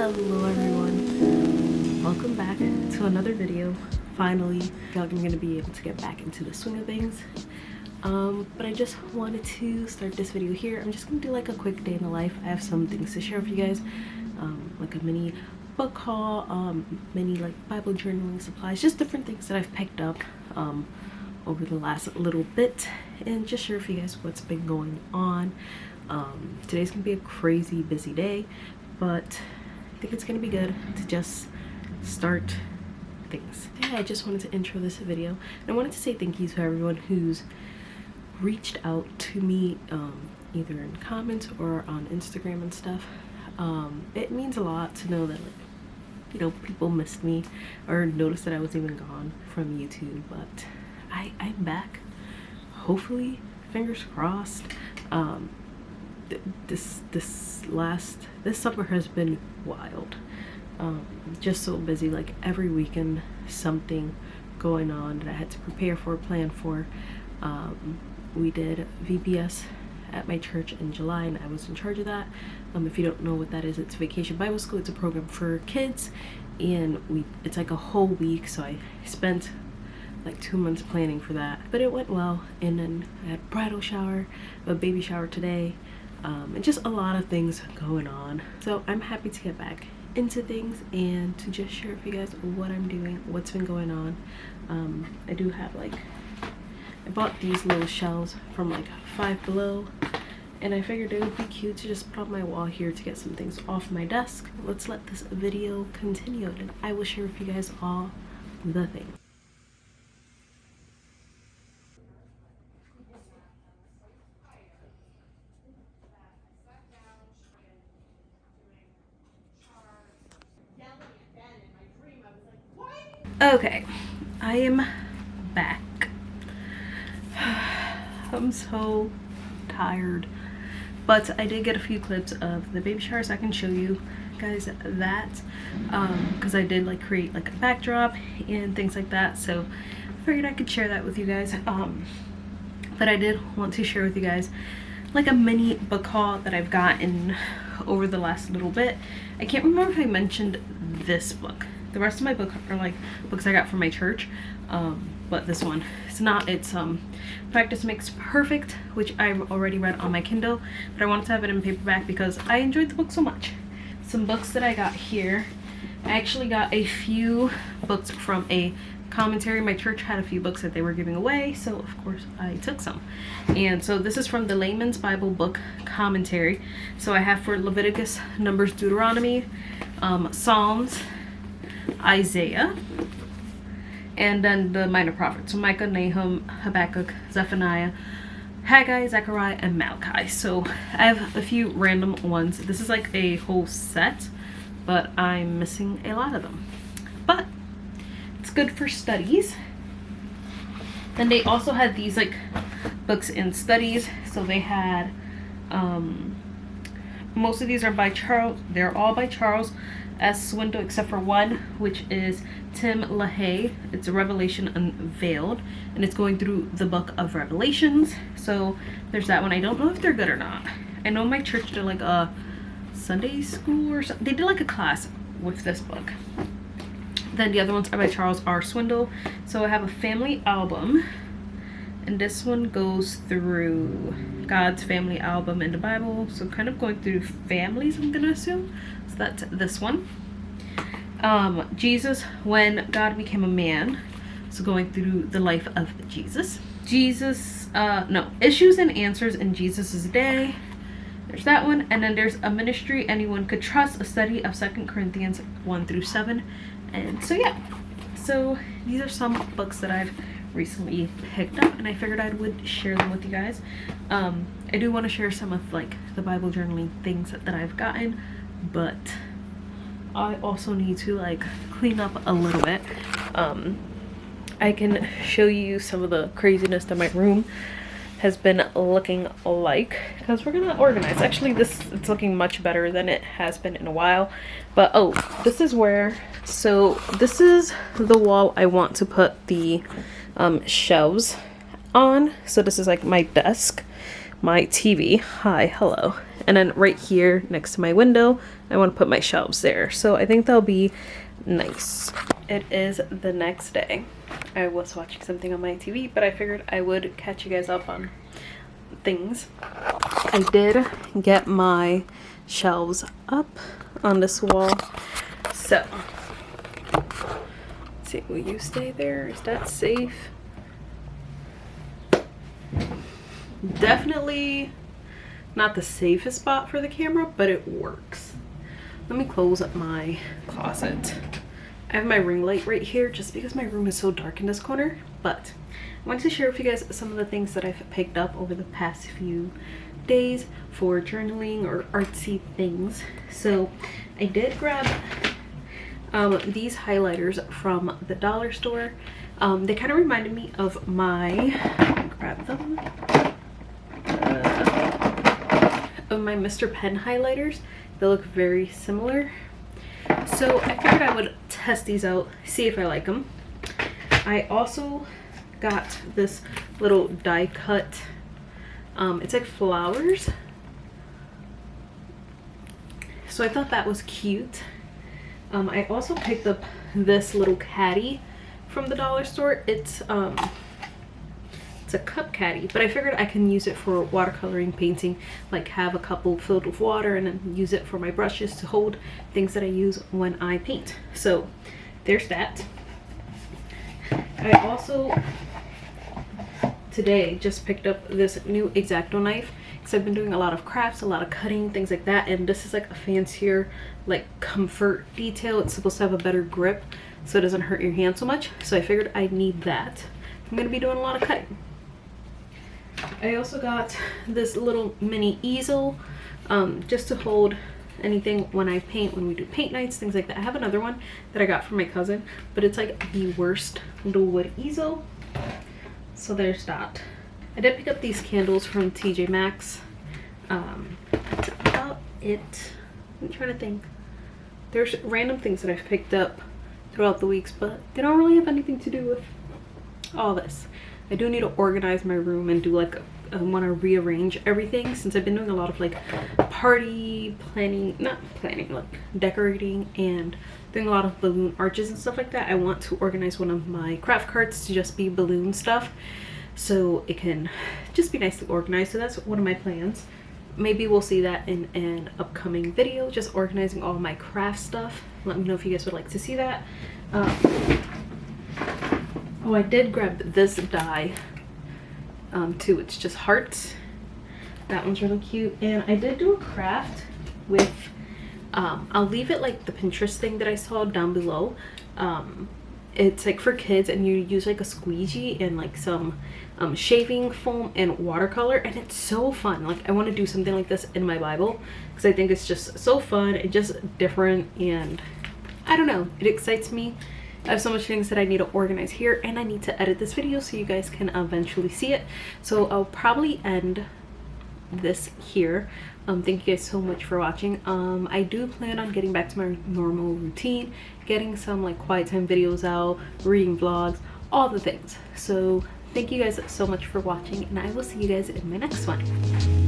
Hello everyone, welcome back to another video. Finally, I feel like I'm gonna be able to get back into the swing of things. But I just wanted to start this video here. I'm just gonna do like a quick day in the life. I have some things to share with you guys, like a mini book haul, many like Bible journaling supplies, just different things that I've picked up over the last little bit, and just share with you guys what's been going on. Today's gonna be a crazy busy day, but I think it's gonna be good to just start things. Yeah, I just wanted to intro this video, and I wanted to say thank you to everyone who's reached out to me, either in comments or on Instagram and stuff. It means a lot to know that, like, you know, people missed me or noticed that I was even gone from YouTube, but I'm back. Hopefully, fingers crossed. This summer has been wild. Just so busy, like every weekend something going on that I had to prepare for, plan for. We did VBS at my church in July, and I was in charge of that. If you don't know what that is, it's Vacation Bible School. It's a program for kids, and it's like a whole week, so I spent like 2 months planning for that, but it went well. And then I had bridal shower, a baby shower today, and just a lot of things going on. So I'm happy to get back into things and to just share with you guys what I'm doing, what's been going on. I do have, like, I bought these little shelves from like Five Below, and I figured it would be cute to just put on my wall here to get some things off my desk. Let's let this video continue, and I will share with you guys all the things. Okay, I am back. I'm so tired, but I did get a few clips of the baby shower, so I can show you guys that, because I did like create like a backdrop and things like that, so I figured I could share that with you guys. But I did want to share with you guys like a mini book haul that I've gotten over the last little bit. I can't remember if I mentioned this book. The rest of my book are like books I got from my church, but this one, it's not. It's Practice Makes Perfect, which I've already read on my Kindle, but I wanted to have it in paperback because I enjoyed the book so much. Some books that I got here, I actually got a few books from a commentary. My church had a few books that they were giving away, so of course I took some. And so this is from the Layman's Bible Book Commentary. So I have for Leviticus, Numbers, Deuteronomy, Psalms, Isaiah, and then the minor prophets, so Micah, Nahum, Habakkuk, Zephaniah, Haggai, Zechariah, and Malachi. So I have a few random ones. This is like a whole set, but I'm missing a lot of them, but it's good for studies. Then they also had these like books in studies, so they had most of these are by Charles. They're all by Charles S. Swindoll, except for one, which is Tim LaHaye. It's a Revelation Unveiled, and it's going through the book of Revelations. So there's that one. I don't know if they're good or not. I know my church did like a Sunday school or something. They did like a class with this book. Then the other ones are by Charles R. Swindoll. So I have a family album, and this one goes through God's family album in the Bible. So kind of going through families, I'm gonna assume. So that's this one. Jesus, When God Became a Man. So going through the life of Jesus. Issues and Answers in Jesus' Day. There's that one. And then there's A Ministry Anyone Could Trust, a study of 2 Corinthians 1 through 7. And so yeah, so these are some books that I've recently picked up, and I figured I would share them with you guys. I do want to share some of like the Bible journaling things that I've gotten, but I also need to like clean up a little bit. I can show you some of the craziness that my room has been looking like, because we're gonna organize. Actually, it's looking much better than it has been in a while. But oh, this is where, so this is the wall I want to put the shelves on. So this is like my desk, my TV, hi, hello, and then right here next to my window I want to put my shelves there. So I think that'll be nice. It is the next day. I was watching something on my TV, but I figured I would catch you guys up on things. I did get my shelves up on this wall. So let's see, will you stay there? Is that safe? Definitely not the safest spot for the camera, but it works. Let me close up my closet. I have my ring light right here just because my room is so dark in this corner, but I wanted to share with you guys some of the things that I've picked up over the past few days for journaling or artsy things. So I did grab these highlighters from the dollar store. They kind of reminded me of my, grab them, of my Mr. Pen highlighters. They look very similar. So I figured I would test these out, see if I like them. I also got this little die cut, it's like flowers. So I thought that was cute. I also picked up this little caddy from the dollar store. It's a cup caddy, but I figured I can use it for watercoloring painting, like have a couple filled with water and then use it for my brushes to hold things that I use when I paint. So there's that. I also today just picked up this new X-Acto knife because I've been doing a lot of crafts, a lot of cutting, things like that, and this is like a fancier like comfort detail. It's supposed to have a better grip so it doesn't hurt your hand so much, so I figured I need that. I'm gonna be doing a lot of cutting. I also got this little mini easel just to hold anything when I paint, when we do paint nights, things like that. I have another one that I got from my cousin, but it's like the worst little wood easel. So there's that. I did pick up these candles from TJ Maxx. That's about it. I'm trying to think. There's random things that I've picked up throughout the weeks, but they don't really have anything to do with all this. I do need to organize my room and do like I want to rearrange everything since I've been doing a lot of like party planning, not planning, like decorating and doing a lot of balloon arches and stuff like that. I want to organize one of my craft carts to just be balloon stuff so it can just be nicely organized. So that's one of my plans. Maybe we'll see that in an upcoming video, just organizing all my craft stuff. Let me know if you guys would like to see that. Oh, I did grab this die too. It's just hearts. That one's really cute. And I did do a craft with I'll leave it like the Pinterest thing that I saw down below. It's like for kids and you use like a squeegee and like some shaving foam and watercolor, and it's so fun. Like I want to do something like this in my Bible because I think it's just so fun and just different, and I don't know, it excites me. I have so much things that I need to organize here, and I need to edit this video so you guys can eventually see it. So I'll probably end this here. Thank you guys so much for watching. I do plan on getting back to my normal routine, getting some like quiet time videos out, reading vlogs, all the things. So thank you guys so much for watching, and I will see you guys in my next one.